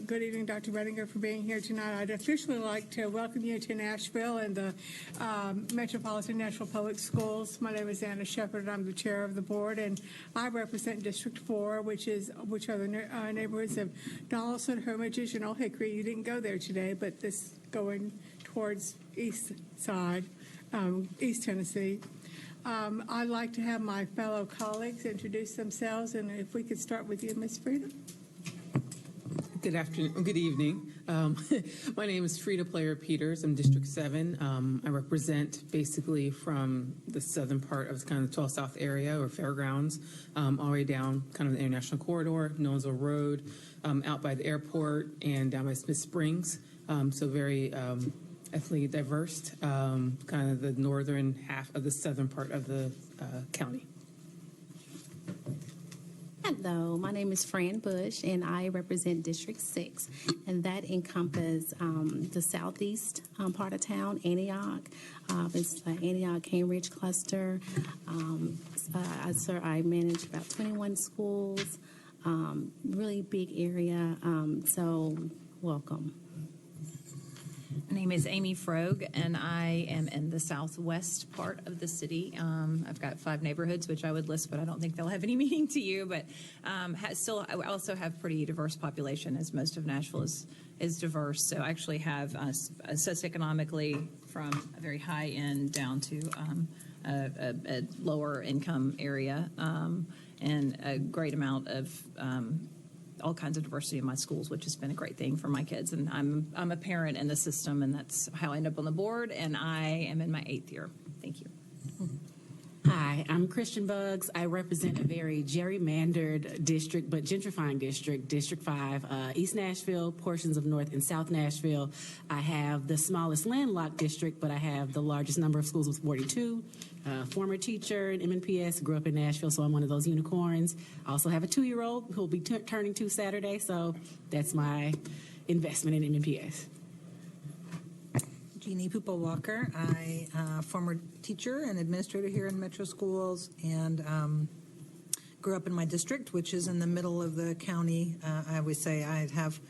Good evening, Dr. Redinger, for being here tonight. I'd officially like to welcome you to Nashville and the Metropolitan Nashville Public Schools. My name is Anna Shepard, and I'm the chair of the board, and I represent District 4, which are the neighborhoods of Donaldson, Hermitage, and Old Hickory. You didn't go there today, but this going towards east side, East Tennessee. I'd like to have my fellow colleagues introduce themselves, and if we could start with you, Ms. Frida. Good afternoon, good evening. My name is Frida Player-Peters. I'm District 7. I represent basically from the southern part of kind of the 12 South area or fairgrounds, all the way down kind of the International Corridor, Nolensville Road, out by the airport, and down by Smith Springs. So very ethnically diverse, kind of the northern half of the southern part of the county. Hello, my name is Fran Bush, and I represent District 6, and that encompasses the southeast part of town, Antioch. It's the Antioch-Cambridge cluster. I manage about 21 schools, really big area, so welcome. My name is Amy Froeg, and I am in the southwest part of the city. I've got 5 neighborhoods, which I would list, but I don't think they'll have any meaning to you. But I also have pretty diverse population, as most of Nashville is diverse. So I actually have socioeconomically from a very high end down to a lower income area, and a great amount of all kinds of diversity in my schools, which has been a great thing for my kids. And I'm a parent in the system, and that's how I end up on the board, and I am in my 8th year. Thank you. Hi, I'm Christian Buggs. I represent a very gerrymandered district, but gentrifying district, District 5, East Nashville, portions of North and South Nashville. I have the smallest landlocked district, but I have the largest number of schools with 42. Former teacher in MNPS, grew up in Nashville, so I'm one of those unicorns. I also have a 2-year-old who will be turning 2 Saturday, so that's my investment in MNPS. Jeannie Pupa-Walker. I former teacher and administrator here in Metro Schools, and grew up in my district, which is in the middle of the county. I always say I have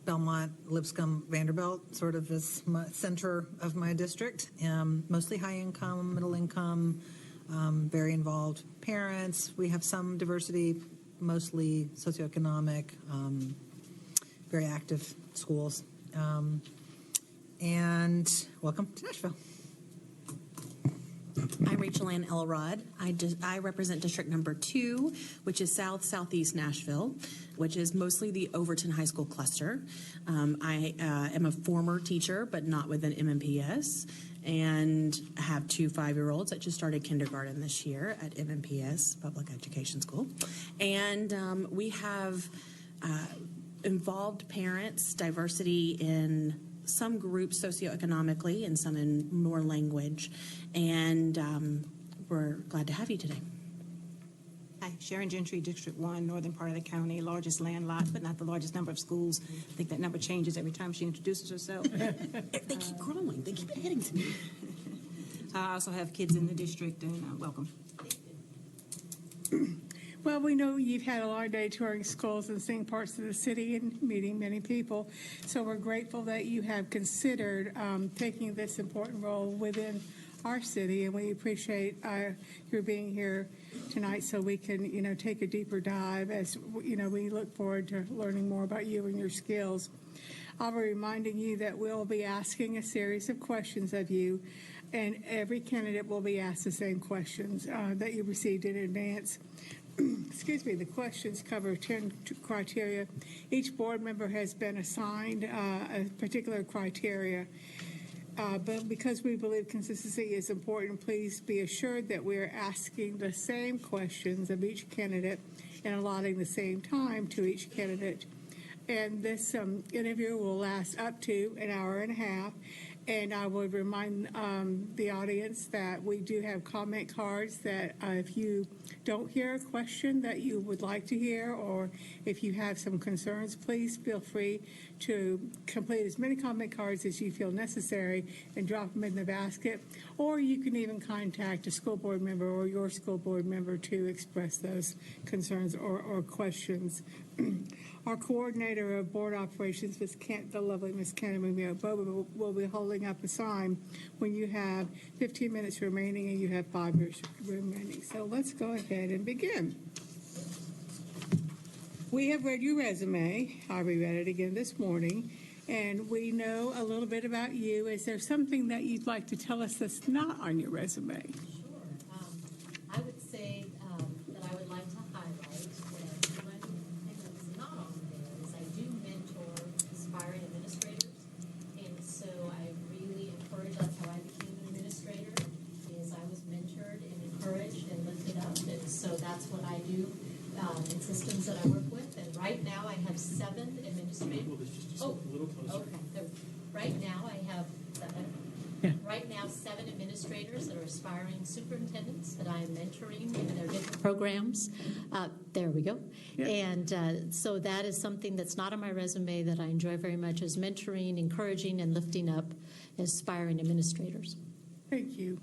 Belmont, Lipscomb, Vanderbilt, sort of as my center of my district. Mostly high income, middle income, very involved parents. We have some diversity, mostly socioeconomic, very active schools. And welcome to Nashville. I'm Rachel Ann Elrod. I represent District Number 2, which is Southeast Nashville, which is mostly the Overton High School cluster. I am a former teacher, but not within MNPS, and have 2 5-year-olds that just started kindergarten this year at MNPS Public Education School. And we have involved parents, diversity in some groups socioeconomically and some in more language, and we're glad to have you today. Hi, Sharon Gentry, District 1, northern part of the county, largest land lot, but not the largest number of schools. I think that number changes every time she introduces herself. They keep growing. They keep adding to me. I also have kids in the district, and welcome. Well, we know you've had a long day touring schools and seeing parts of the city and meeting many people. So we're grateful that you have considered taking this important role within our city, and we appreciate your being here tonight so we can, take a deeper dive as, we look forward to learning more about you and your skills. I'll be reminding you that we'll be asking a series of questions of you, and every candidate will be asked the same questions that you received in advance. Excuse me, the questions cover 10 criteria. Each board member has been assigned a particular criteria, but because we believe consistency is important, please be assured that we're asking the same questions of each candidate and allotting the same time to each candidate. And this interview will last up to an hour and a half. And I would remind the audience that we do have comment cards that if you don't hear a question that you would like to hear, or if you have some concerns, please feel free to complete as many comment cards as you feel necessary and drop them in the basket. Or you can even contact a school board member or your school board member to express those concerns or questions Our coordinator of board operations, the lovely Miss Cannon Boba, will be holding up a sign when you have 15 minutes remaining and you have 5 minutes remaining. So let's go ahead and begin. We have read your resume. I reread it again this morning, and we know a little bit about you. Is there something that you'd like to tell us that's not on your resume? Sure. I would say that I would like to highlight that one thing that's not on there is I do mentor aspiring administrators, and so I really encourage. That's how I became an administrator. Is I was mentored and encouraged and lifted up, and so that's what I do in systems that I work with. And right now I have 7 administrators. Oh, a little closer. Okay. Right now I have 7. Yeah. Right now, 7 administrators that are aspiring superintendents that I am mentoring in their different programs. There we go. Yeah. And so that is something that's not on my resume that I enjoy very much, is mentoring, encouraging, and lifting up aspiring administrators. Thank you.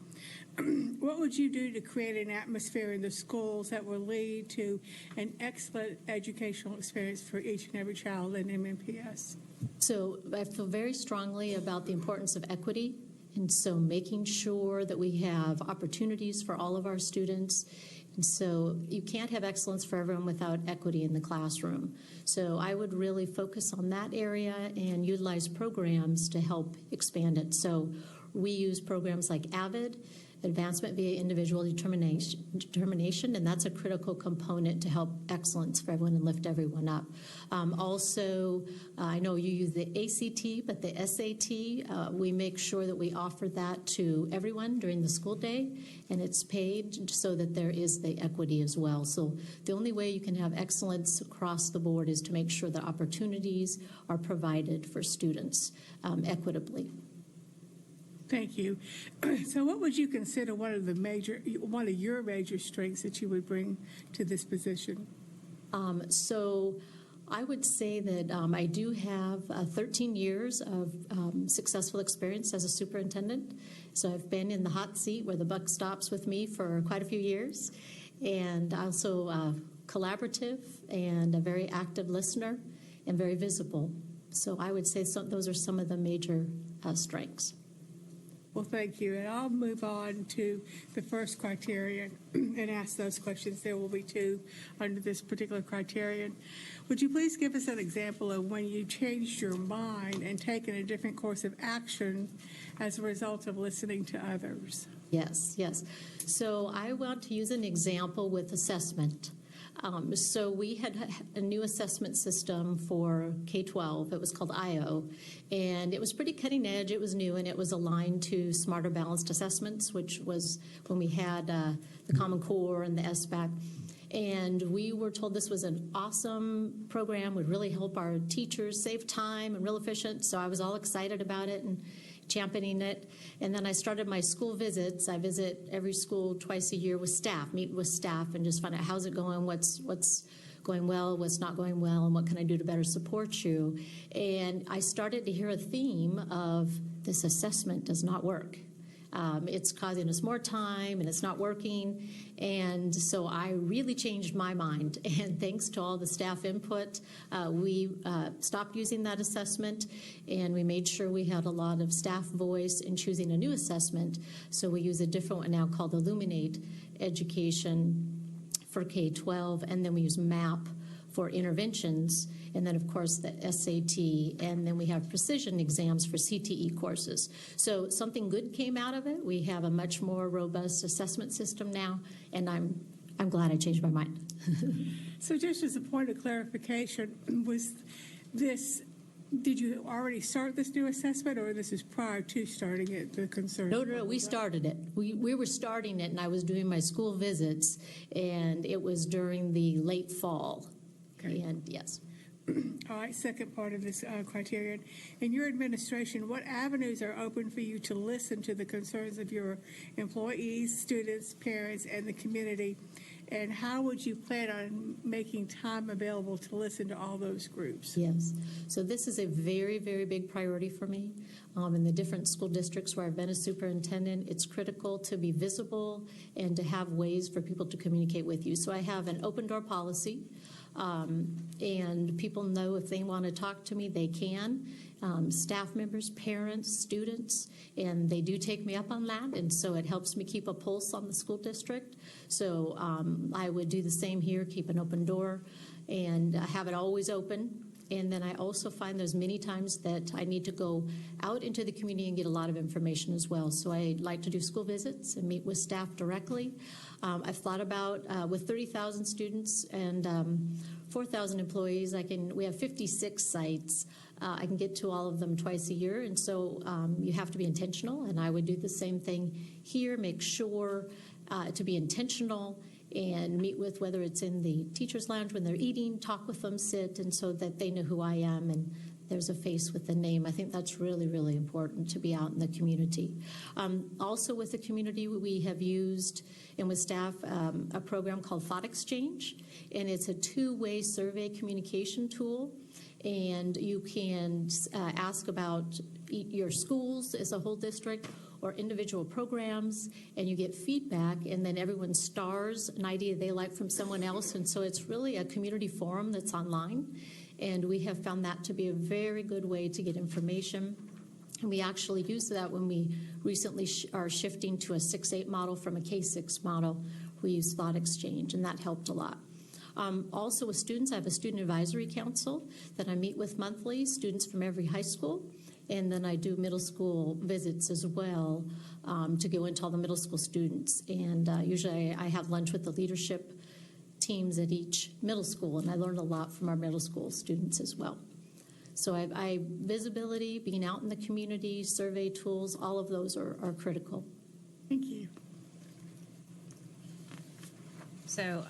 What would you do to create an atmosphere in the schools that will lead to an excellent educational experience for each and every child in MNPS? So I feel very strongly about the importance of equity, and so making sure that we have opportunities for all of our students. And so you can't have excellence for everyone without equity in the classroom. So I would really focus on that area and utilize programs to help expand it. So we use programs like AVID, Advancement via Individual Determination, and that's a critical component to help excellence for everyone and lift everyone up. Also, I know you use the ACT, but the SAT, we make sure that we offer that to everyone during the school day, and it's paid so that there is the equity as well. So the only way you can have excellence across the board is to make sure that opportunities are provided for students equitably. Thank you. So what would you consider one of your major strengths that you would bring to this position? So I would say that I do have 13 years of successful experience as a superintendent. So I've been in the hot seat where the buck stops with me for quite a few years, and also collaborative and a very active listener and very visible. So I would say those are some of the major strengths. Well, thank you. And I'll move on to the first criterion and ask those questions. There will be 2 under this particular criterion. Would you please give us an example of when you changed your mind and taken a different course of action as a result of listening to others? Yes. So I want to use an example with assessment. So we had a new assessment system for K-12. It was called IO, and it was pretty cutting edge. It was new, and it was aligned to Smarter Balanced Assessments, which was when we had the Common Core and the SBAC. And we were told this was an awesome program, would really help our teachers save time and real efficient. So I was all excited about it and championing it. And then I started my school visits. I visit every school twice a year with staff, meet with staff, and just find out how's it going, what's going well, what's not going well, and what can I do to better support you. And I started to hear a theme of this assessment does not work. It's causing us more time, and it's not working. And so I really changed my mind. And thanks to all the staff input, we stopped using that assessment, and we made sure we had a lot of staff voice in choosing a new assessment. So we use a different one now called Illuminate Education for K-12, and then we use MAP for interventions, and then, of course, the SAT, and then we have precision exams for CTE courses. So something good came out of it. We have a much more robust assessment system now, and I'm glad I changed my mind. So just as a point of clarification, did you already start this new assessment, or this is prior to starting it, the concern? No, we started it. We were starting it, and I was doing my school visits, and it was during the late fall. Okay. And yes. All right, second part of this criterion. In your administration, what avenues are open for you to listen to the concerns of your employees, students, parents, and the community? And how would you plan on making time available to listen to all those groups? Yes. So this is a very, very big priority for me. In the different school districts where I've been a superintendent, it's critical to be visible and to have ways for people to communicate with you. So I have an open door policy. And people know if they want to talk to me, they can. Staff members, parents, students, and they do take me up on that, and so it helps me keep a pulse on the school district. So I would do the same here, keep an open door, and have it always open. And then I also find there's many times that I need to go out into the community and get a lot of information as well. So I like to do school visits and meet with staff directly. I've thought about with 30,000 students and 4,000 employees, we have 56 sites. I can get to all of them twice a year, and so you have to be intentional, and I would do the same thing here, make sure to be intentional and meet with, whether it's in the teacher's lounge when they're eating, talk with them, sit, and so that they know who I am and there's a face with the name. I think that's really, really important to be out in the community. Also with the community, we have used, and with staff, a program called Thought Exchange, and it's a two-way survey communication tool. And you can ask about your schools as a whole district or individual programs, and you get feedback, and then everyone stars an idea they like from someone else. And so it's really a community forum that's online, and we have found that to be a very good way to get information. And we actually used that when we recently are shifting to a 6-8 model from a K-6 model. We use Thought Exchange, and that helped a lot. Also with students, I have a student advisory council that I meet with monthly, students from every high school. And then I do middle school visits as well to go into all the middle school students. And usually I have lunch with the leadership teams at each middle school, and I learned a lot from our middle school students as well. So visibility, being out in the community, survey tools, all of those are critical. Thank you. So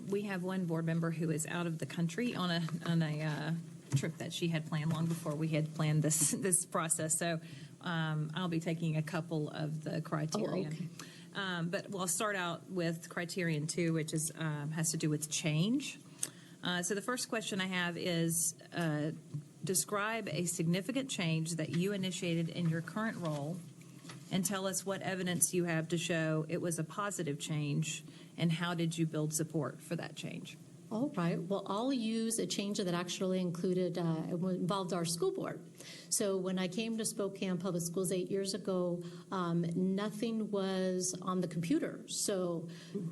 we have one board member who is out of the country on a trip that she had planned long before we had planned this process. So I'll be taking a couple of the criteria. Oh, okay. But we'll start out with criterion 2, which is has to do with change. So the first question I have is describe a significant change that you initiated in your current role and tell us what evidence you have to show it was a positive change, and how did you build support for that change? All right. Well, I'll use a change that actually involved our school board. So when I came to Spokane Public Schools 8 years ago, nothing was on the computer. So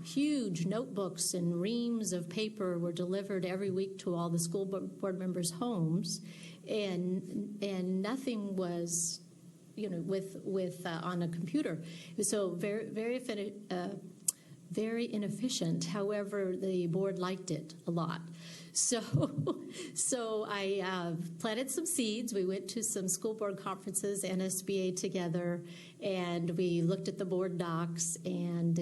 huge notebooks and reams of paper were delivered every week to all the school board members' homes, and nothing was, with on a computer. So very inefficient. However, the board liked it a lot. So I planted some seeds. We went to some school board conferences, NSBA together, and we looked at the board docs, and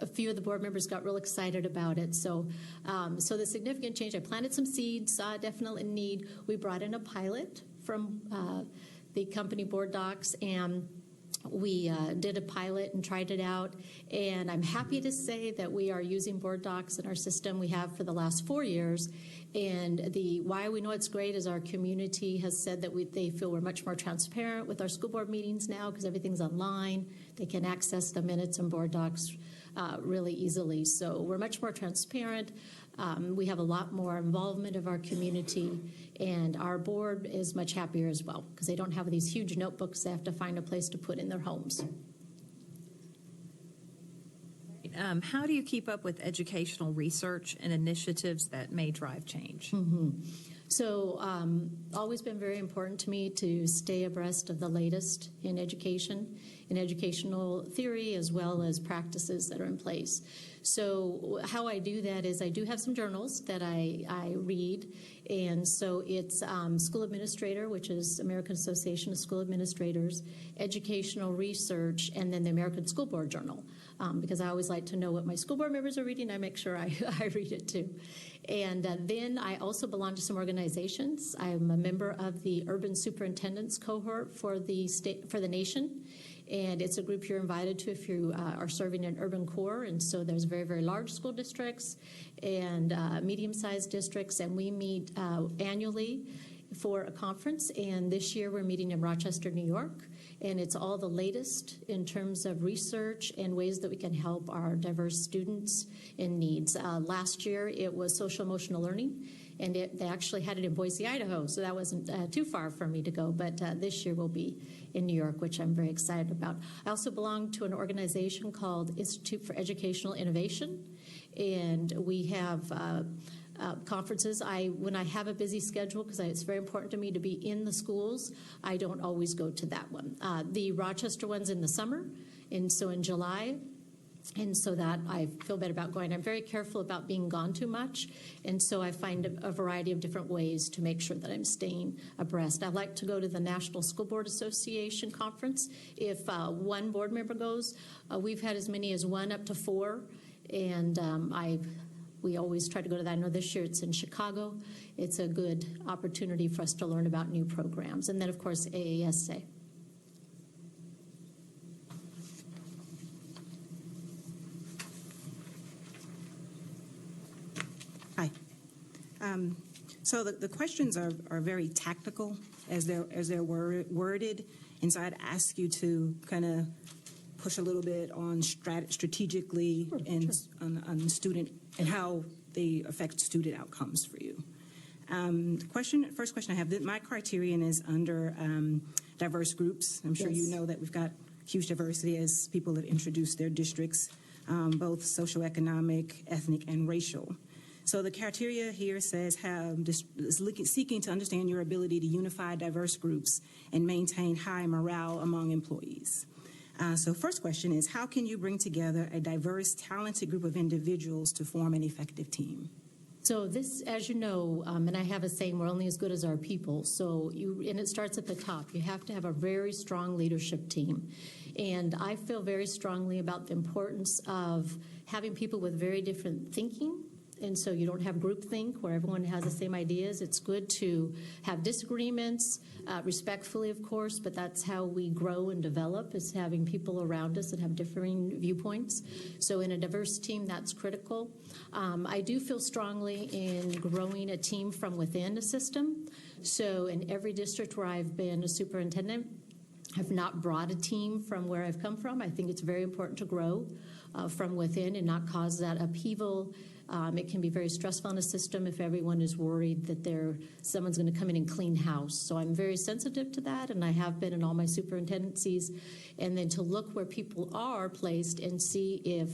a few of the board members got real excited about it. So the significant change, I planted some seeds, saw definitely a need. We brought in a pilot from the company board docs, and we did a pilot and tried it out, and I'm happy to say that we are using board docs in our system. We have for the last 4 years, and why we know it's great is our community has said that they feel we're much more transparent with our school board meetings now because everything's online. They can access the minutes and board docs really easily. So we're much more transparent. We have a lot more involvement of our community, and our board is much happier as well because they don't have these huge notebooks they have to find a place to put in their homes. How do you keep up with educational research and initiatives that may drive change? So always been very important to me to stay abreast of the latest in education, in educational theory, as well as practices that are in place. So how I do that is I do have some journals that I read, and so it's School Administrator, which is American Association of School Administrators, Educational Research, and then the American School Board Journal, because I always like to know what my school board members are reading. I make sure I read it too. And then I also belong to some organizations. I'm a member of the Urban Superintendents cohort for the state, for the nation. And it's a group you're invited to if you are serving in urban core. And so there's very, very large school districts and medium-sized districts. And we meet annually for a conference. And this year we're meeting in Rochester, New York. and it's all the latest in terms of research and ways that we can help our diverse students in needs. Last year, it was social emotional learning, and they actually had it in Boise, Idaho, so that wasn't too far for me to go. But this year will be in New York, which I'm very excited about. I also belong to an organization called Institute for Educational Innovation, and we have conferences. When I have a busy schedule, because it's very important to me to be in the schools, I don't always go to that one. The Rochester one's in the summer, and so in July. And so that I feel better about going. I'm very careful about being gone too much, and so I find a variety of different ways to make sure that I'm staying abreast. I like to go to the National School Board Association conference. If one board member goes, we've had as many as 1 up to 4, and we always try to go to that. I know this year it's in Chicago. It's a good opportunity for us to learn about new programs. And then, of course, AASA. Hi. So the questions are very tactical as they're worded, and so I'd ask you to kind of push a little bit on strategically and on student and how they affect student outcomes for you. First question I have, my criterion is under diverse groups. I'm sure you know that we've got huge diversity as people have introduced their districts, both socioeconomic, ethnic, and racial. So the criteria here says seeking to understand your ability to unify diverse groups and maintain high morale among employees. So first question is, how can you bring together a diverse, talented group of individuals to form an effective team? So this, as you know, and I have a saying, we're only as good as our people. So and it starts at the top. You have to have a very strong leadership team. And I feel very strongly about the importance of having people with very different thinking. And so you don't have groupthink where everyone has the same ideas. It's good to have disagreements, respectfully, of course, but that's how we grow and develop, is having people around us that have differing viewpoints. So in a diverse team, that's critical. I do feel strongly in growing a team from within a system. So in every district where I've been a superintendent, I've not brought a team from where I've come from. I think it's very important to grow from within and not cause that upheaval. It can be very stressful in a system if everyone is worried that someone's going to come in and clean house. So I'm very sensitive to that, and I have been in all my superintendencies. And then to look where people are placed and see if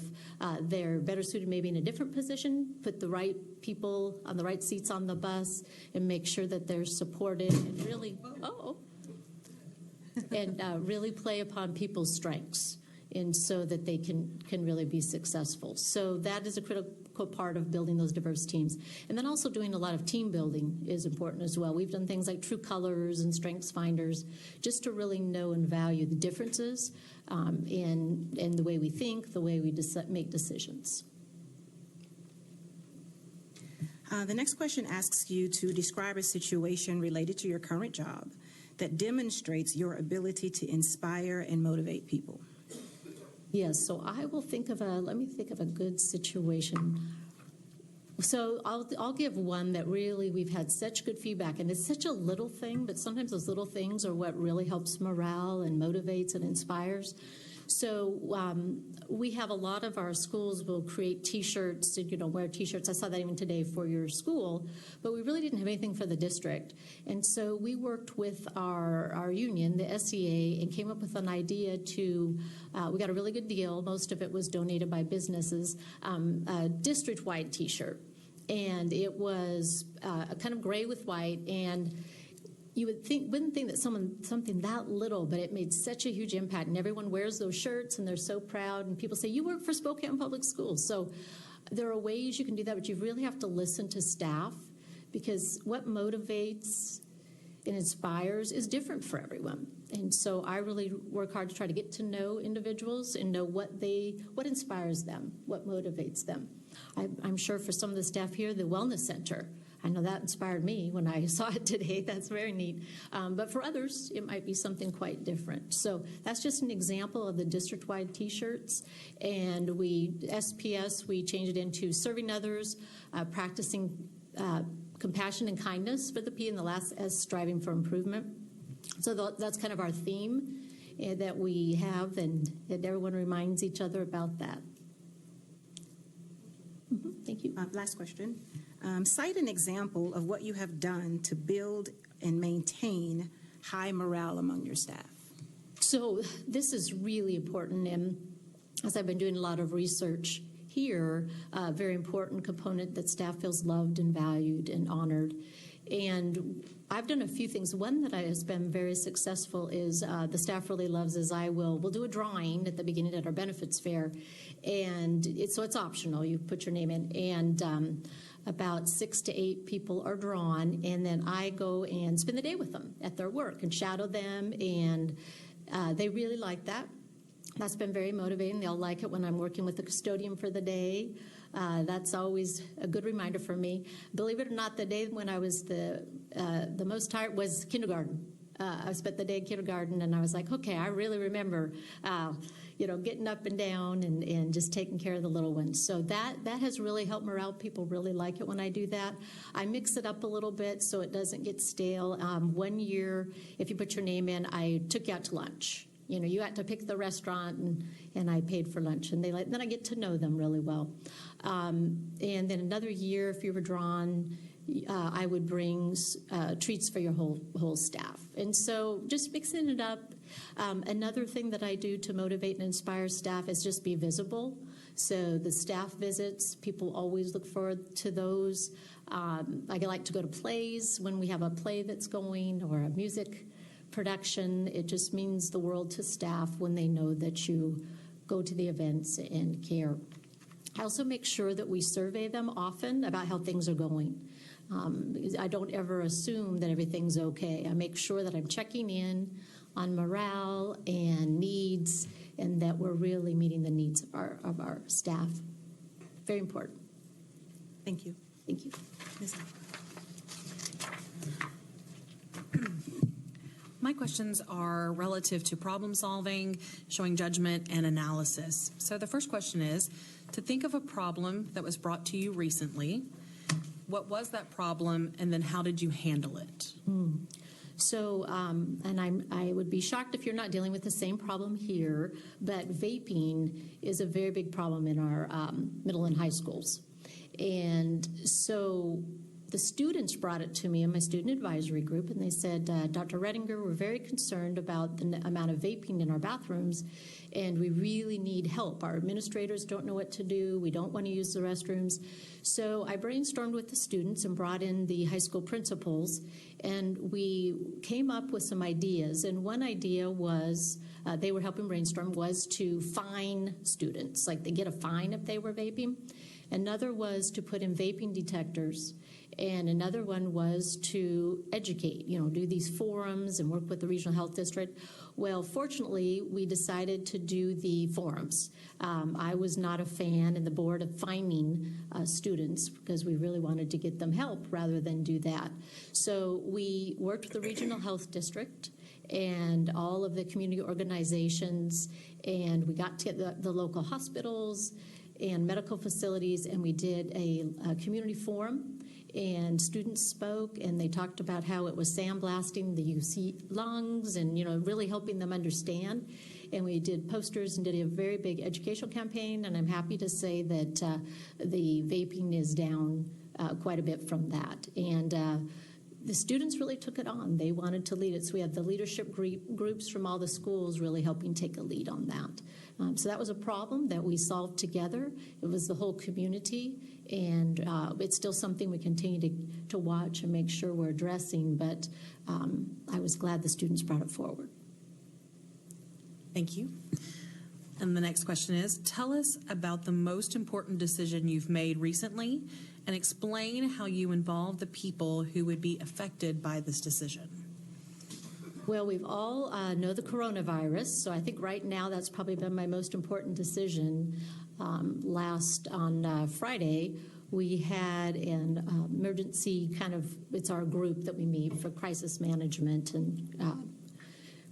they're better suited maybe in a different position, put the right people on the right seats on the bus, and make sure that they're supported and really, really play upon people's strengths, and so that they can really be successful. So that is a critical part of building those diverse teams. And then also doing a lot of team building is important as well. We've done things like True Colors and Strengths Finders just to really know and value the differences in the way we think, the way we make decisions. The next question asks you to describe a situation related to your current job that demonstrates your ability to inspire and motivate people. Yes, so I will let me think of a good situation. So I'll give one that really we've had such good feedback, and it's such a little thing, but sometimes those little things are what really helps morale and motivates and inspires. So we have a lot of our schools will create T-shirts, wear T-shirts. I saw that even today for your school, but we really didn't have anything for the district. And so we worked with our union, the SEA, and came up with an idea we got a really good deal. Most of it was donated by businesses, a district-wide T-shirt. And it was kind of gray with white, and you wouldn't think that something that little, but it made such a huge impact. And everyone wears those shirts, and they're so proud. And people say, you work for Spokane Public Schools. So there are ways you can do that, but you really have to listen to staff, because what motivates and inspires is different for everyone. And so I really work hard to try to get to know individuals and know what inspires them, what motivates them. I'm sure for some of the staff here, the Wellness Center, I know that inspired me when I saw it today. That's very neat. But for others, it might be something quite different. So that's just an example of the district-wide T-shirts. And SPS, we changed it into serving others, practicing compassion and kindness for the P, and the last S, striving for improvement. So that's kind of our theme. that we have, and that everyone reminds each other about that. Thank you. Last question. Cite an example of what you have done to build and maintain high morale among your staff. So this is really important, and as I've been doing a lot of research here, a very important component that staff feels loved and valued and honored. And I've done a few things. One that has been very successful is the staff really loves is we'll do a drawing at the beginning at our benefits fair, and it's optional. You put your name in, and about 6 to 8 people are drawn, and then I go and spend the day with them at their work and shadow them, and they really like that. That's been very motivating. They'll like it when I'm working with the custodian for the day. That's always a good reminder for me. Believe it or not, the day when I was the most tired was kindergarten. I spent the day in kindergarten, and I was like, okay, I really remember, getting up and down and just taking care of the little ones. So that has really helped morale. People really like it when I do that. I mix it up a little bit so it doesn't get stale. One year, if you put your name in, I took you out to lunch. You had to pick the restaurant, and I paid for lunch, and then I get to know them really well. And then another year, if you were drawn, I would bring treats for your whole staff. And so just mixing it up. Another thing that I do to motivate and inspire staff is just be visible. So the staff visits, people always look forward to those. I like to go to plays when we have a play that's going or a music production. It just means the world to staff when they know that you go to the events and care. I also make sure that we survey them often about how things are going. I don't ever assume that everything's okay. I make sure that I'm checking in on morale and needs, and that we're really meeting the needs of our staff. Very important. Thank you. Thank you. My questions are relative to problem solving, showing judgment, and analysis. So the first question is, to think of a problem that was brought to you recently, what was that problem, and then how did you handle it? So, and I would be shocked if you're not dealing with the same problem here, but vaping is a very big problem in our middle and high schools. And so the students brought it to me in my student advisory group, and they said, Dr. Redinger, we're very concerned about the amount of vaping in our bathrooms, and we really need help. Our administrators don't know what to do. We don't want to use the restrooms. So I brainstormed with the students and brought in the high school principals, and we came up with some ideas. And one idea was, they were helping brainstorm, was to fine students, like they get a fine if they were vaping. Another was to put in vaping detectors. And another one was to educate, do these forums and work with the regional health district. Well, fortunately, we decided to do the forums. I was not a fan in the board of fining students because we really wanted to get them help rather than do that. So we worked with the regional health district and all of the community organizations, and we got to the local hospitals and medical facilities, and we did a community forum. And students spoke, and they talked about how it was sandblasting the UC lungs and, really helping them understand. And we did posters and did a very big educational campaign, and I'm happy to say that the vaping is down quite a bit from that. And the students really took it on. They wanted to lead it. So we had the leadership groups from all the schools really helping take a lead on that. So that was a problem that we solved together. It was the whole community, and it's still something we continue to watch and make sure we're addressing, but I was glad the students brought it forward. Thank you. And the next question is, tell us about the most important decision you've made recently and explain how you involve the people who would be affected by this decision. Well, we've all know the coronavirus, so I think right now that's probably been my most important decision. On Friday, we had an emergency it's our group that we meet for crisis management and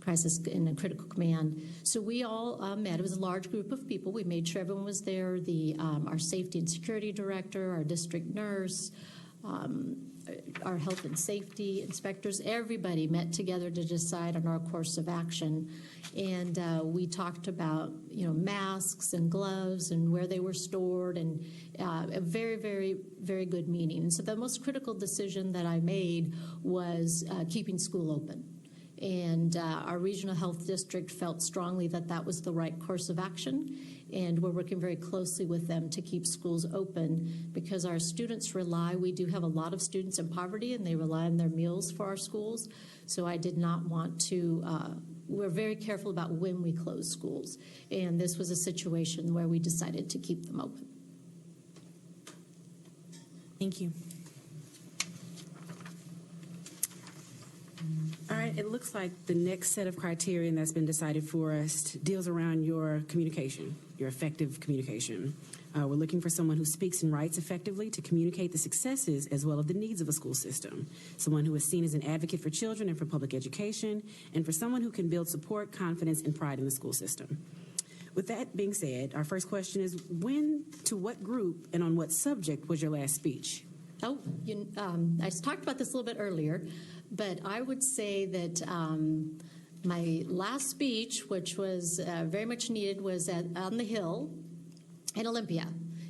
crisis in a critical command. So we all met. It was a large group of people. We made sure everyone was there. Our safety and security director, our district nurse, our health and safety inspectors, everybody met together to decide on our course of action. And we talked about, masks and gloves and where they were stored, and a very, very, very good meeting. And so the most critical decision that I made was keeping school open. And our regional health district felt strongly that that was the right course of action. And we're working very closely with them to keep schools open because our students we do have a lot of students in poverty, and they rely on their meals for our schools. So I did not want to, we're very careful about when we close schools. And this was a situation where we decided to keep them open. Thank you. All right, it looks like the next set of criterion that's been decided for us deals around your communication, your effective communication. We're looking for someone who speaks and writes effectively to communicate the successes as well as the needs of a school system, someone who is seen as an advocate for children and for public education, and for someone who can build support, confidence, and pride in the school system. With that being said, our first question is, when, to what group, and on what subject was your last speech? Oh, I talked about this a little bit earlier, but I would say that my last speech, which was very much needed, was on the Hill in Olympia.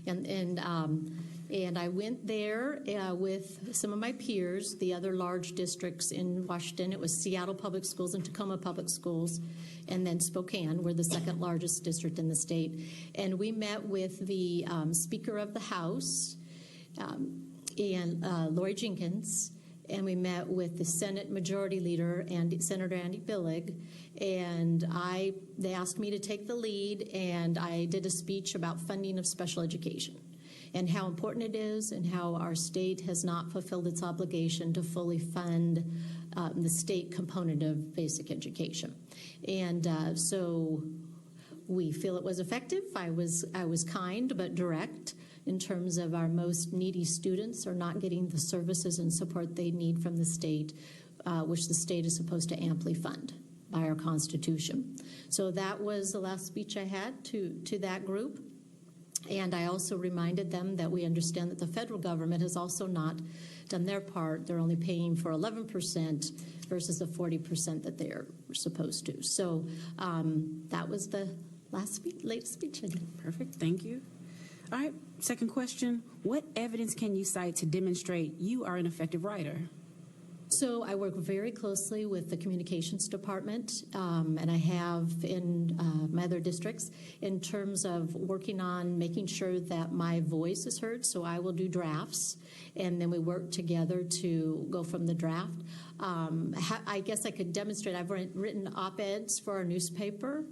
And I went there with some of my peers, the other large districts in Washington. It was Seattle Public Schools and Tacoma Public Schools, and then Spokane. We're the second largest district in the state. And we met with the Speaker of the House, and Lori Jenkins, and we met with the Senate Majority Leader and Senator Andy Billig, and they asked me to take the lead, and I did a speech about funding of special education and how important it is and how our state has not fulfilled its obligation to fully fund the state component of basic education. And so we feel it was effective. I was kind but direct in terms of our most needy students are not getting the services and support they need from the state, which the state is supposed to amply fund by our Constitution. So that was the last speech I had to that group. And I also reminded them that we understand that the federal government has also not done their part. They're only paying for 11% versus the 40% that they're supposed to. So that was the latest speech I did. Perfect, thank you. All right, second question. What evidence can you cite to demonstrate you are an effective writer? So I work very closely with the communications department, and I have in my other districts in terms of working on making sure that my voice is heard. So I will do drafts, and then we work together to go from the draft. I guess I could demonstrate. I've written op-eds for our newspaper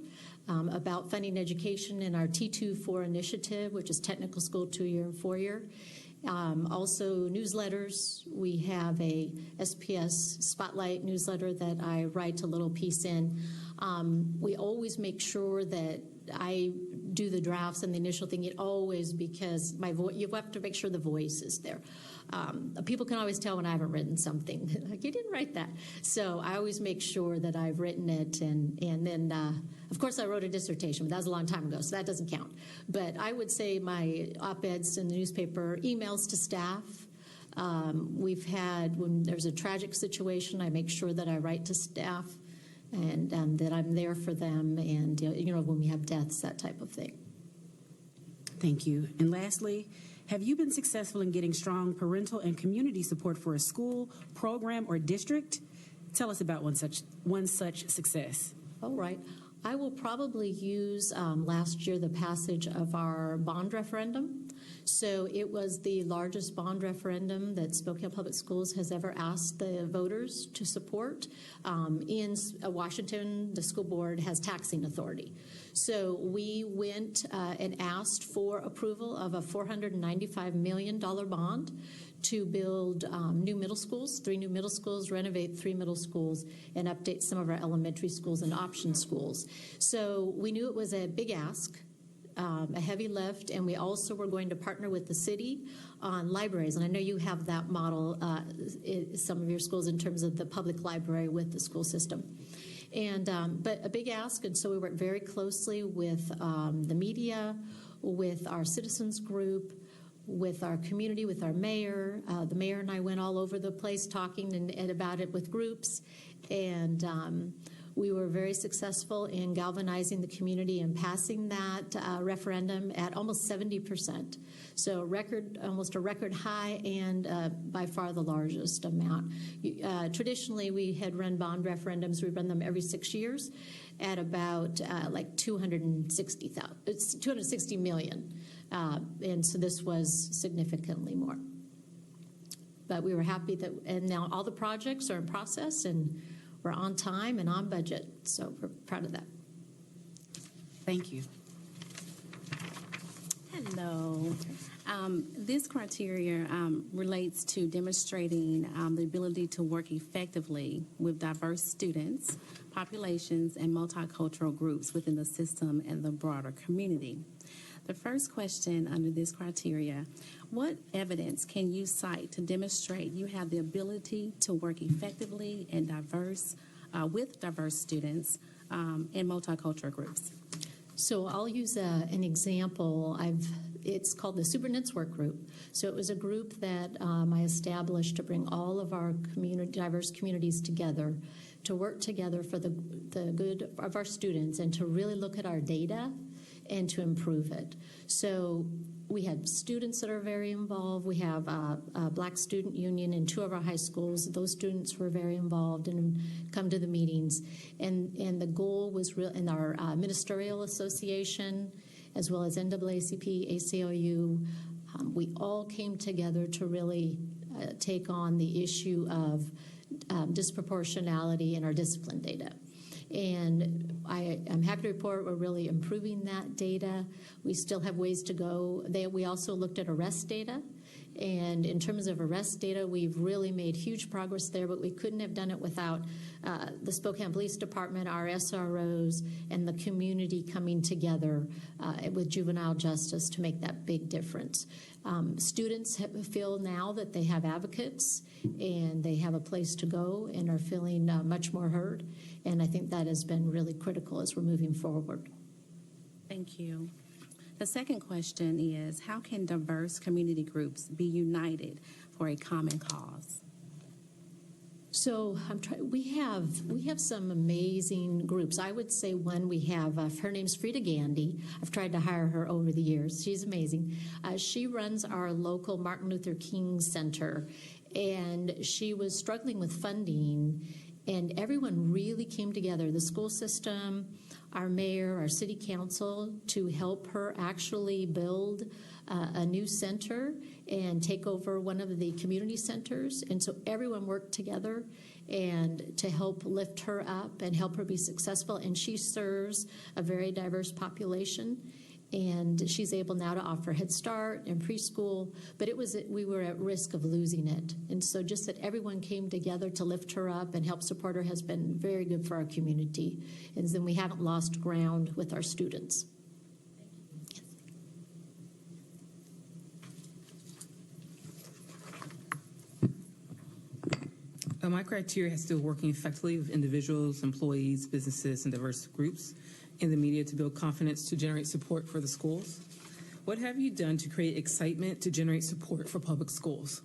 about funding education in our T24 initiative, which is technical school 2-year and 4-year. Also newsletters. We have a SPS Spotlight newsletter that I write a little piece in. We always make sure that I do the drafts and the initial thing. It always, because you have to make sure the voice is there. People can always tell when I haven't written something. Like, you didn't write that. So I always make sure that I've written it. And then, of course, I wrote a dissertation, but that was a long time ago, so that doesn't count. But I would say my op-eds in the newspaper, emails to staff. We've had, when there's a tragic situation, I make sure that I write to staff and that I'm there for them. And, when we have deaths, that type of thing. Thank you. And lastly, have you been successful in getting strong parental and community support for a school, program, or district? Tell us about one such success. All right. I will probably use last year the passage of our bond referendum. So it was the largest bond referendum that Spokane Public Schools has ever asked the voters to support. In Washington, the school board has taxing authority. So we went and asked for approval of a $495 million bond to build new middle schools, 3 new middle schools, renovate 3 middle schools, and update some of our elementary schools and option schools. So we knew it was a big ask, a heavy lift, and we also were going to partner with the city on libraries. And I know you have that model in some of your schools in terms of the public library with the school system. And but a big ask, and so we worked very closely with the media, with our citizens group, with our community, with our mayor. The mayor and I went all over the place talking and about it with groups, and we were very successful in galvanizing the community and passing that referendum at almost 70%. So almost a record high, and by far the largest amount. Traditionally, we had run bond referendums. We run them every 6 years at about like 260 million. And so this was significantly more. But we were happy that, and now all the projects are in process, and we're on time and on budget, so we're proud of that. Thank you. Hello. This criteria relates to demonstrating the ability to work effectively with diverse students, populations, and multicultural groups within the system and the broader community. The first question under this criteria: what evidence can you cite to demonstrate you have the ability to work effectively and with diverse students and multicultural groups? So I'll use an example. It's called the Superintendent's Work Group. So it was a group that I established to bring all of our diverse communities together, to work together for the good of our students, and to really look at our data and to improve it. So we had students that are very involved. We have a Black Student Union in 2 of our high schools. Those students were very involved and come to the meetings. And the goal was real in our ministerial association, as well as NAACP, ACLU. We all came together to really take on the issue of disproportionality in our discipline data. And I'm happy to report we're really improving that data. We still have ways to go. We also looked at arrest data. And in terms of arrest data, we've really made huge progress there, but we couldn't have done it without the Spokane Police Department, our SROs, and the community coming together with juvenile justice to make that big difference. Students feel now that they have advocates and they have a place to go and are feeling much more heard. And I think that has been really critical as we're moving forward. Thank you. The second question is, how can diverse community groups be united for a common cause? So we have some amazing groups. I would say one we have, her name's Frida Gandy. I've tried to hire her over the years. She's amazing. She runs our local Martin Luther King Center, and she was struggling with funding, and everyone really came together, the school system, our mayor, our city council, to help her actually build a new center and take over one of the community centers. And so everyone worked together and to help lift her up and help her be successful. And she serves a very diverse population. And she's able now to offer Head Start and preschool, but we were at risk of losing it. And so just that everyone came together to lift her up and help support her has been very good for our community. And then we haven't lost ground with our students. My criteria has to do with working effectively with individuals, employees, businesses, and diverse groups in the media to build confidence to generate support for the schools. What have you done to create excitement to generate support for public schools?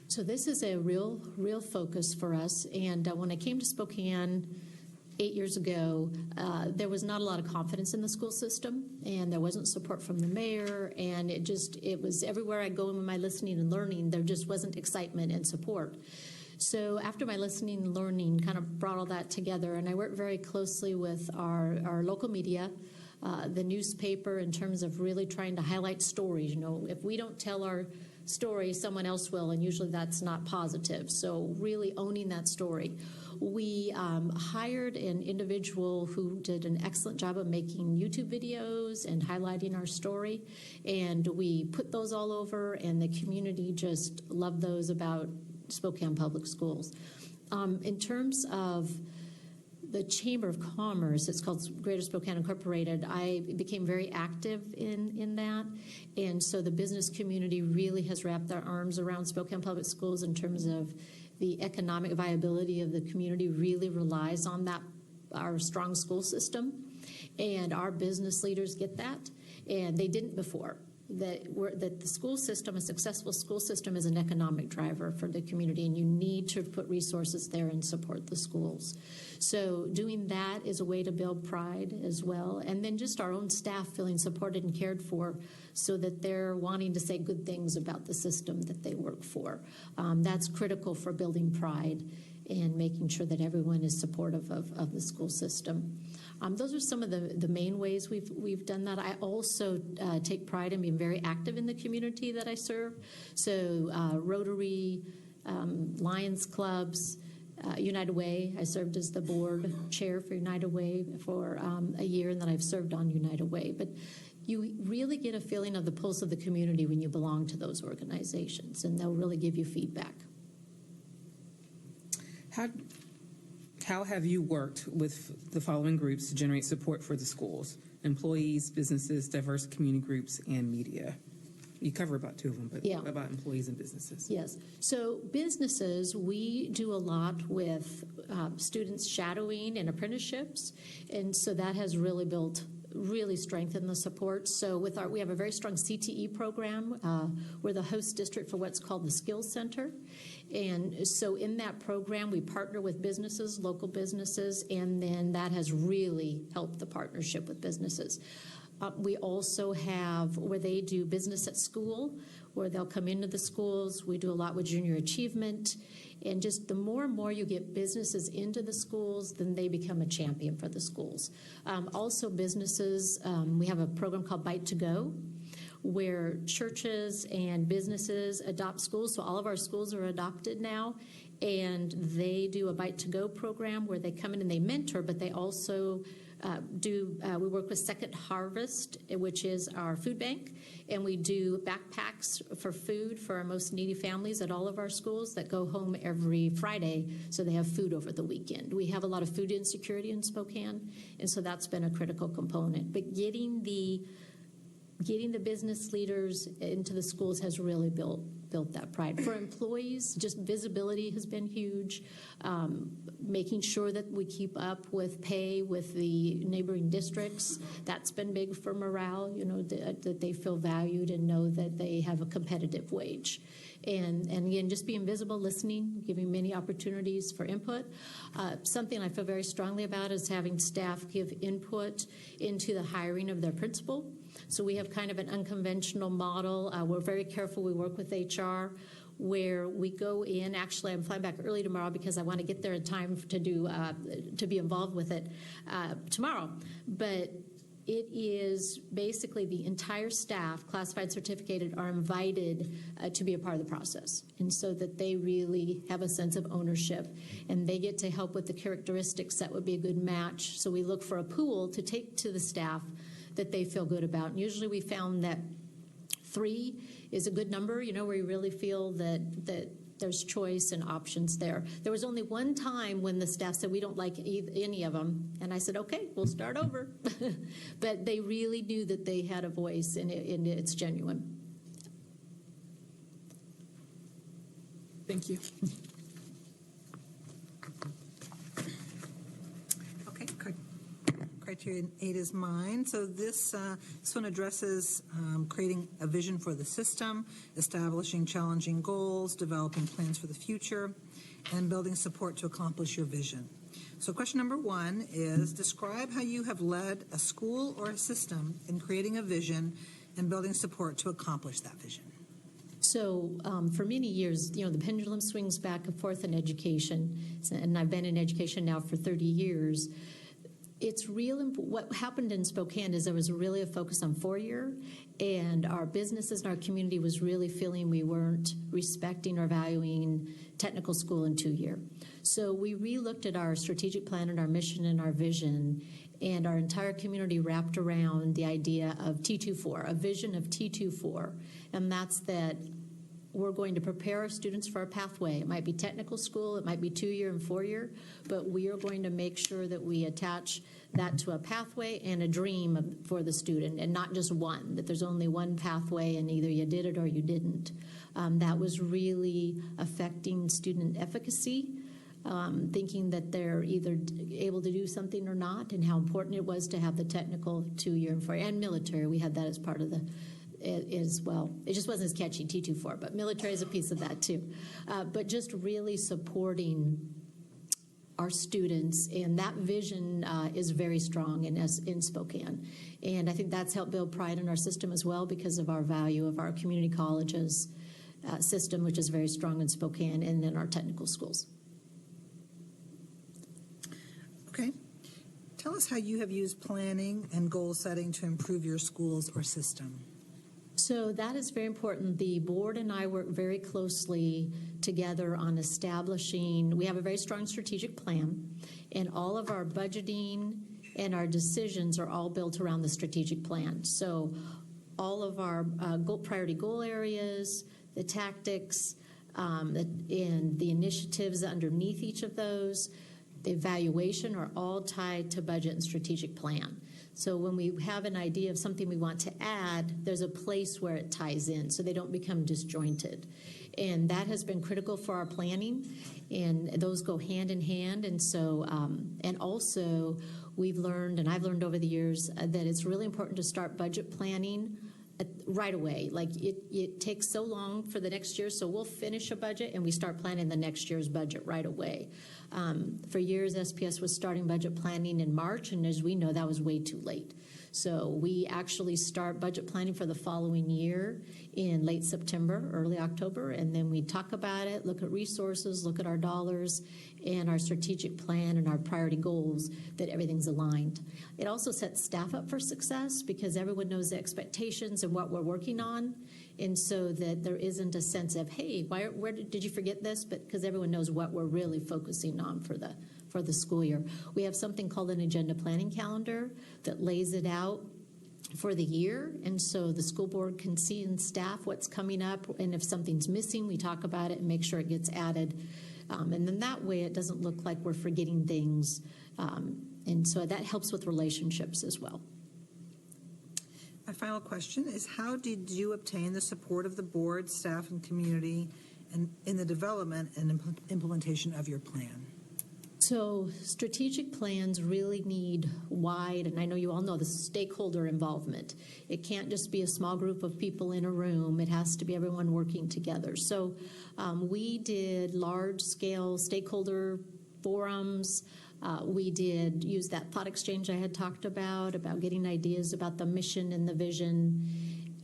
So this is a real focus for us. And when I came to Spokane 8 years ago, there was not a lot of confidence in the school system, and there wasn't support from the mayor, and it was everywhere I go in my listening and learning, there just wasn't excitement and support. So after my listening and learning kind of brought all that together, and I worked very closely with our local media, the newspaper, in terms of really trying to highlight stories. You know, if we don't tell our story, someone else will, and usually that's not positive. So really owning that story. We hired an individual who did an excellent job of making YouTube videos and highlighting our story, and we put those all over, and the community just loved those about Spokane Public Schools. In terms of the Chamber of Commerce, it's called Greater Spokane Incorporated, I became very active in that. And so the business community really has wrapped their arms around Spokane Public Schools in terms of the economic viability of the community really relies on that, our strong school system. And our business leaders get that, and they didn't before. that the school system, a successful school system, is an economic driver for the community, and you need to put resources there and support the schools. So doing that is a way to build pride as well, and then just our own staff feeling supported and cared for, so that they're wanting to say good things about the system that they work for. That's critical for building pride and making sure that everyone is supportive of the school system. Those are some of the main ways we've done that. I also take pride in being very active in the community that I serve. So Rotary, Lions Clubs, United Way. I served as the board chair for United Way for a year, and then I've served on United Way. But you really get a feeling of the pulse of the community when you belong to those organizations, and they'll really give you feedback. How have you worked with the following groups to generate support for the schools? Employees, businesses, diverse community groups, and media. You cover about two of them, but Yeah. what about employees and businesses? Yes. So businesses, we do a lot with students shadowing and apprenticeships, and so that has really strengthened the support. So we have a very strong CTE program. We're the host district for what's called the Skills Center. And so in that program, we partner with businesses, local businesses, and then that has really helped the partnership with businesses. We also have where they do business at school, where they'll come into the schools. We do a lot with junior achievement. And just the more and more you get businesses into the schools, then they become a champion for the schools. Also businesses, we have a program called Bite to Go, where churches and businesses adopt schools. So all of our schools are adopted now, and they do a Bite to Go program where they come in and they mentor, but they also we work with Second Harvest, which is our food bank, and we do backpacks for food for our most needy families at all of our schools that go home every Friday, so they have food over the weekend. We have a lot of food insecurity in Spokane, and so that's been a critical component. But getting the business leaders into the schools has really built that pride. For employees, just visibility has been huge. Making sure that we keep up with pay with the neighboring districts, that's been big for morale, that they feel valued and know that they have a competitive wage. And again, just being visible, listening, giving many opportunities for input. Something I feel very strongly about is having staff give input into the hiring of their principal. So we have kind of an unconventional model. We're very careful. We work with HR where we go in. Actually, I'm flying back early tomorrow because I want to get there in time to be involved with it tomorrow. But it is basically the entire staff, classified, certificated, are invited to be a part of the process, and so that they really have a sense of ownership, and they get to help with the characteristics that would be a good match. So we look for a pool to take to the staff that they feel good about. And usually we found that 3 is a good number, where you really feel that there's choice and options there. There was only one time when the staff said, we don't like any of them. And I said, okay, we'll start over. But they really knew that they had a voice, and it's genuine. Thank you. Okay, criterion 8 is mine. So this one addresses creating a vision for the system, establishing challenging goals, developing plans for the future, and building support to accomplish your vision. So question number 1 is, describe how you have led a school or a system in creating a vision and building support to accomplish that vision. So for many years, the pendulum swings back and forth in education, and I've been in education now for 30 years. It's real. What happened in Spokane is there was really a focus on 4-year, and our businesses and our community was really feeling we weren't respecting or valuing technical school in 2-year. So we re-looked at our strategic plan and our mission and our vision, and our entire community wrapped around the idea of T24, a vision of T24, and that's that we're going to prepare our students for a pathway. It might be technical school, it might be 2-year and 4-year, but we are going to make sure that we attach that to a pathway and a dream for the student, and not just one, that there's only one pathway and either you did it or you didn't. That was really affecting student efficacy, thinking that they're either able to do something or not, and how important it was to have the technical 2-year and 4-year, and military. We had that as part of the is, well, it just wasn't as catchy, T24, but military is a piece of that too. But just really supporting our students, and that vision is very strong in Spokane. And I think that's helped build pride in our system as well because of our value of our community colleges system, which is very strong in Spokane, and in our technical schools. Okay. Tell us how you have used planning and goal setting to improve your schools or system. So that is very important. The board and I work very closely together on establishing, we have a very strong strategic plan, and all of our budgeting and our decisions are all built around the strategic plan. So all of our priority goal areas, the tactics, and the initiatives underneath each of those, the evaluation are all tied to budget and strategic plan. So when we have an idea of something we want to add, there's a place where it ties in so they don't become disjointed. And that has been critical for our planning, and those go hand in hand. And so, and also we've learned, and I've learned over the years, that it's really important to start budget planning right away. Like it takes so long for the next year, so we'll finish a budget and we start planning the next year's budget right away. For years, SPS was starting budget planning in March, and as we know, that was way too late. So we actually start budget planning for the following year in late September, early October, and then we talk about it, look at resources, look at our dollars and our strategic plan and our priority goals, that everything's aligned. It also sets staff up for success because everyone knows the expectations and what we're working on, and so that there isn't a sense of, hey, where did you forget this? But because everyone knows what we're really focusing on for the school year. We have something called an agenda planning calendar that lays it out for the year, and so the school board can see in staff what's coming up, and if something's missing, we talk about it and make sure it gets added. And then that way it doesn't look like we're forgetting things, and so that helps with relationships as well. My final question is, how did you obtain the support of the board, staff, and community in the development and implementation of your plan? So strategic plans really need wide, and I know you all know, the stakeholder involvement. It can't just be a small group of people in a room. It has to be everyone working together. So we did large-scale stakeholder forums. We did use that thought exchange I had talked about getting ideas about the mission and the vision,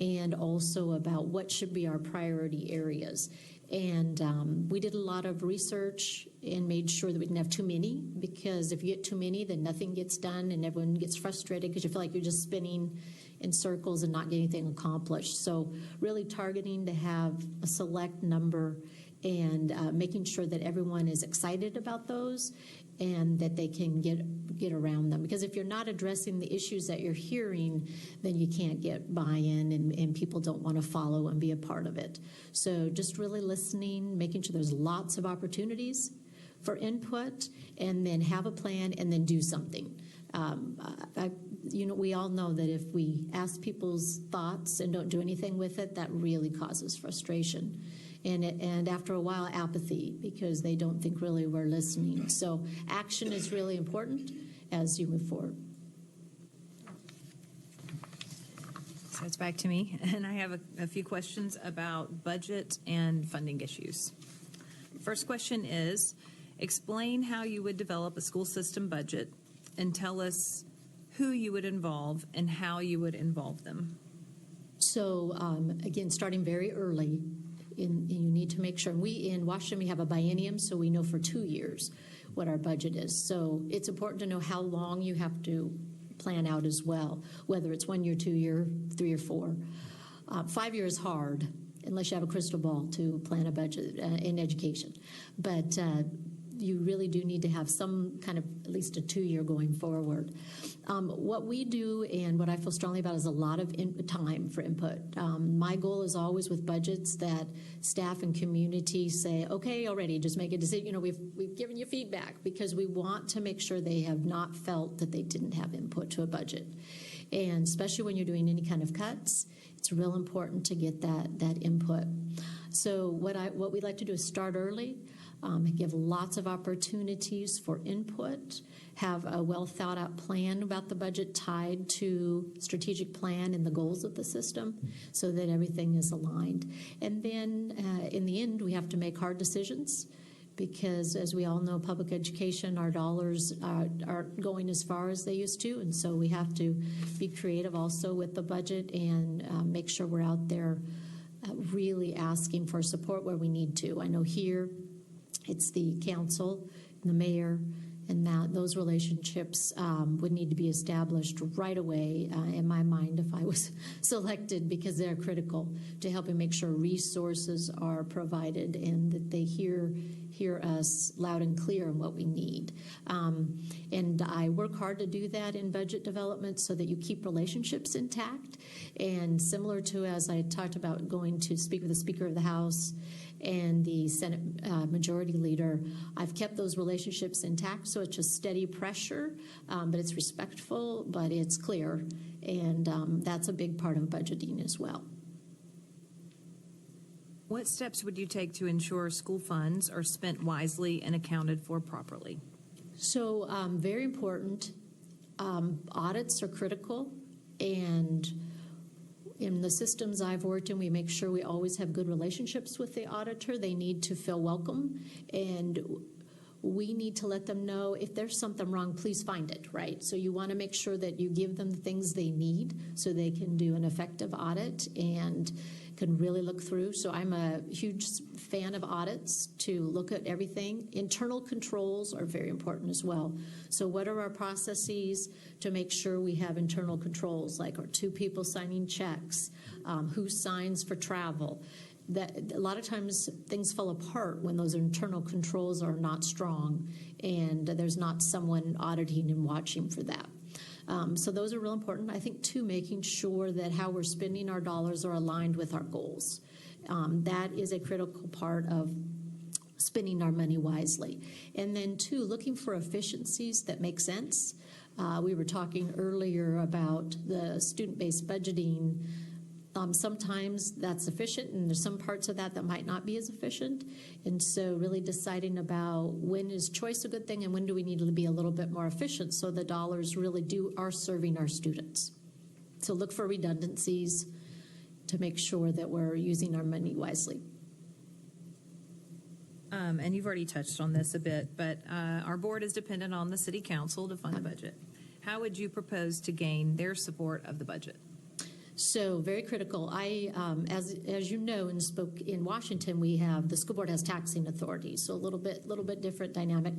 and also about what should be our priority areas. And we did a lot of research and made sure that we didn't have too many, because if you get too many, then nothing gets done and everyone gets frustrated because you feel like you're just spinning in circles and not getting anything accomplished. So really targeting to have a select number and making sure that everyone is excited about those and that they can get around them. Because if you're not addressing the issues that you're hearing, then you can't get buy-in, and people don't want to follow and be a part of it. So just really listening, making sure there's lots of opportunities for input, and then have a plan and then do something. We all know that if we ask people's thoughts and don't do anything with it, that really causes frustration. And after a while, apathy, because they don't think really we're listening. So action is really important as you move forward. So it's back to me, and I have a few questions about budget and funding issues. First question is, explain how you would develop a school system budget and tell us who you would involve and how you would involve them. So again, starting very early, you need to make sure. We in Washington, we have a biennium, so we know for 2 years what our budget is. So it's important to know how long you have to plan out as well, whether it's 1 year, 2 year, 3 or 4. 5 years is hard unless you have a crystal ball to plan a budget in education. But you really do need to have some kind of at least a 2 year going forward. What we do and what I feel strongly about is a lot of time for input. My goal is always with budgets that staff and community say, okay, already, just make a decision. We've given you feedback, because we want to make sure they have not felt that they didn't have input to a budget. And especially when you're doing any kind of cuts, it's real important to get that input. So what we like to do is start early. give lots of opportunities for input, have a well thought out plan about the budget tied to strategic plan and the goals of the system so that everything is aligned. And then in the end, we have to make hard decisions because, as we all know, public education, our dollars aren't going as far as they used to. And so we have to be creative also with the budget and make sure we're out there really asking for support where we need to. I know here it's the council, the mayor, and that those relationships would need to be established right away, in my mind, if I was selected, because they're critical to helping make sure resources are provided and that they hear us loud and clear on what we need. And I work hard to do that in budget development so that you keep relationships intact. And similar to as I talked about going to speak with the Speaker of the House and the Senate Majority Leader, I've kept those relationships intact, so it's just steady pressure, but it's respectful, but it's clear, and that's a big part of budgeting as well. What steps would you take to ensure school funds are spent wisely and accounted for properly? So very important. Audits are critical, and in the systems I've worked in, we make sure we always have good relationships with the auditor. They need to feel welcome, and we need to let them know if there's something wrong, please find it, right? So you want to make sure that you give them the things they need so they can do an effective audit and can really look through. So I'm a huge fan of audits to look at everything. Internal controls are very important as well. So what are our processes to make sure we have internal controls, like are two people signing checks, who signs for travel? That a lot of times things fall apart when those internal controls are not strong and there's not someone auditing and watching for that. So those are real important. I think, too, making sure that how we're spending our dollars are aligned with our goals. That is a critical part of spending our money wisely. And then, too, looking for efficiencies that make sense. We were talking earlier about the student-based budgeting. Sometimes that's efficient, and there's some parts of that that might not be as efficient. And so really deciding about when is choice a good thing and when do we need to be a little bit more efficient so the dollars really are serving our students. So look for redundancies to make sure that we're using our money wisely. And you've already touched on this a bit, but our board is dependent on the city council to fund the budget. How would you propose to gain their support of the budget? So very critical. As you know, in Washington, we have the school board has taxing authority, so a little bit different dynamic.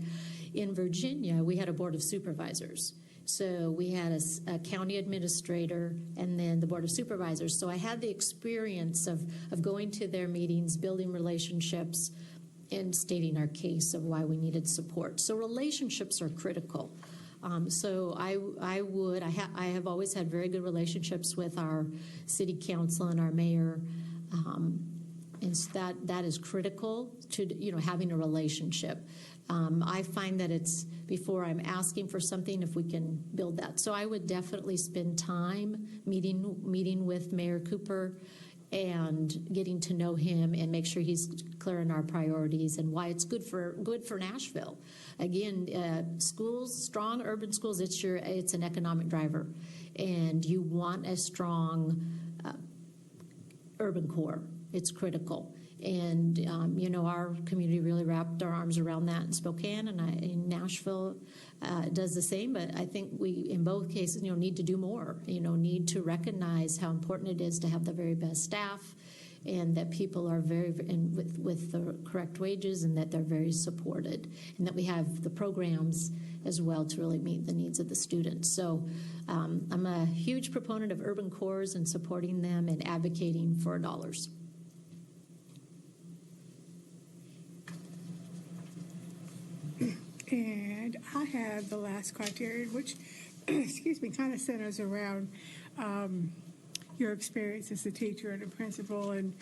In Virginia, we had a board of supervisors. So we had a county administrator and then the board of supervisors. So I had the experience of going to their meetings, building relationships, and stating our case of why we needed support. So relationships are critical. So I have always had very good relationships with our city council and our mayor, and so that is critical to having a relationship. I find that it's before I'm asking for something if we can build that. So I would definitely spend time meeting with Mayor Cooper and getting to know him and make sure he's clear on our priorities and why it's good for Nashville. Again, schools, strong urban schools, it's an economic driver, and you want a strong urban core. It's critical. And, our community really wrapped our arms around that in Spokane, and in Nashville does the same. But I think we, in both cases, need to do more, need to recognize how important it is to have the very best staff and that people are with the correct wages and that they're very supported and that we have the programs as well to really meet the needs of the students. So I'm a huge proponent of urban cores and supporting them and advocating for dollars. And I have the last criteria, which, kind of centers around your experience as a teacher and a principal, and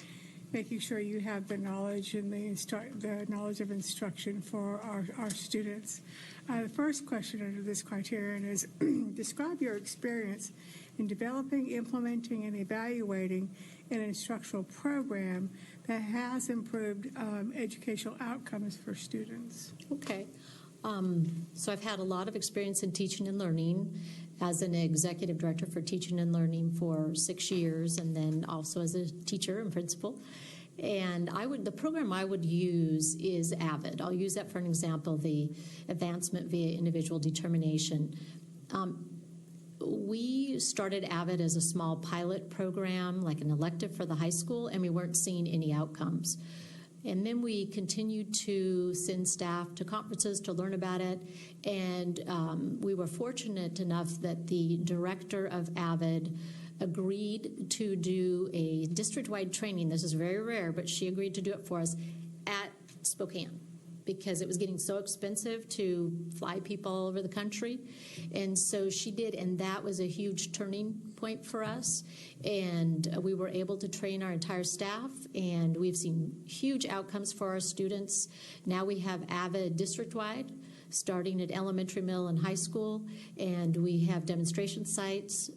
making sure you have the knowledge and the knowledge of instruction for our students. The first question under this criterion is describe your experience in developing, implementing, and evaluating an instructional program that has improved educational outcomes for students. Okay. So I've had a lot of experience in teaching and learning as an executive director for teaching and learning for 6 years, and then also as a teacher and principal. And the program I would use is AVID. I'll use that for an example, the Advancement via Individual Determination. We started AVID as a small pilot program, like an elective for the high school, and we weren't seeing any outcomes. And then we continued to send staff to conferences to learn about it. And we were fortunate enough that the director of AVID agreed to do a district-wide training. This is very rare, but she agreed to do it for us at Spokane because it was getting so expensive to fly people all over the country. And so she did, and that was a huge turning point for us. And we were able to train our entire staff, and we've seen huge outcomes for our students. Now we have AVID district-wide, starting at elementary, middle, and high school, and we have demonstration sites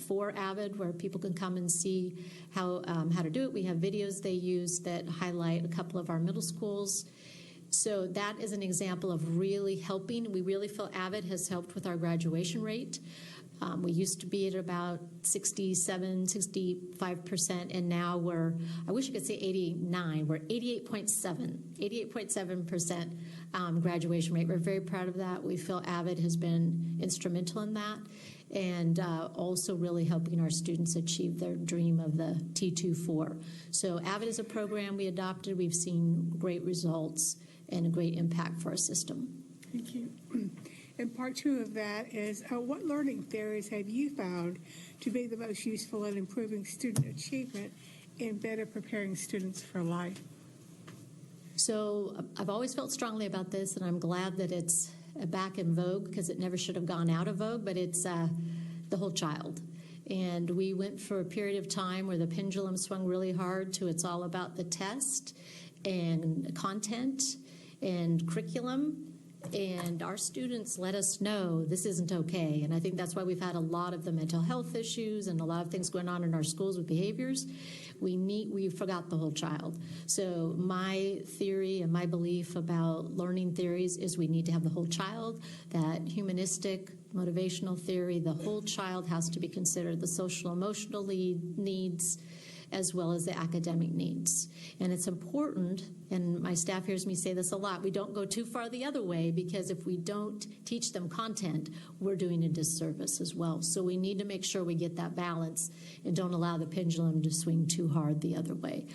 for AVID where people can come and see how to do it. We have videos they use that highlight a couple of our middle schools. So that is an example of really helping. We really feel AVID has helped with our graduation rate. We used to be at about 67, 65%, and now I wish I could say 89, we're 88.7% graduation rate. We're very proud of that. We feel AVID has been instrumental in that, and also really helping our students achieve their dream of the T24. So AVID is a program we adopted. We've seen great results and a great impact for our system. Thank you. And part two of that is what learning theories have you found to be the most useful in improving student achievement and better preparing students for life? So I've always felt strongly about this, and I'm glad that it's back in vogue because it never should have gone out of vogue, but it's the whole child. And we went for a period of time where the pendulum swung really hard to it's all about the test and content and curriculum. And our students let us know this isn't okay. And I think that's why we've had a lot of the mental health issues and a lot of things going on in our schools with behaviors. We forgot the whole child. So my theory and my belief about learning theories is we need to have the whole child, that humanistic motivational theory. The whole child has to be considered, the social emotional needs as well as the academic needs. And it's important, and my staff hears me say this a lot, we don't go too far the other way, because if we don't teach them content, we're doing a disservice as well. So we need to make sure we get that balance and don't allow the pendulum to swing too hard the other way.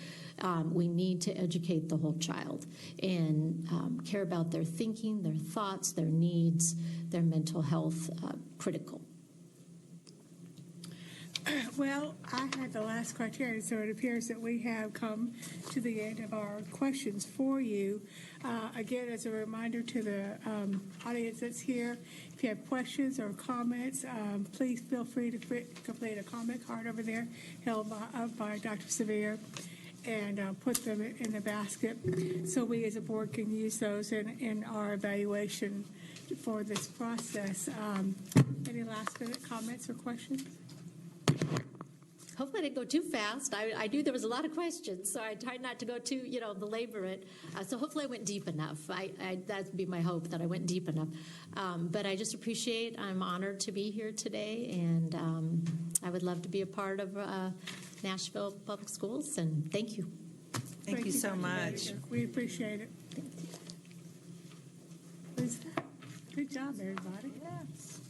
We need to educate the whole child and care about their thinking, their thoughts, their needs, their mental health, critical. Well, I had the last criteria, so it appears that we have come to the end of our questions for you. Again, as a reminder to the audience that's here, if you have questions or comments, please feel free to complete a comment card over there held by Dr. Sevier and put them in the basket so we as a board can use those in our evaluation for this process. Any last minute comments or questions? Hopefully I didn't go too fast. I knew there was a lot of questions, so I tried not to go too, belabor it. So hopefully I went deep enough. That'd be my hope, that I went deep enough. But I just I'm honored to be here today, and I would love to be a part of Nashville Public Schools, and thank you. Thank you so Dr. much. Redinger. We appreciate it. Good job, everybody. Yes.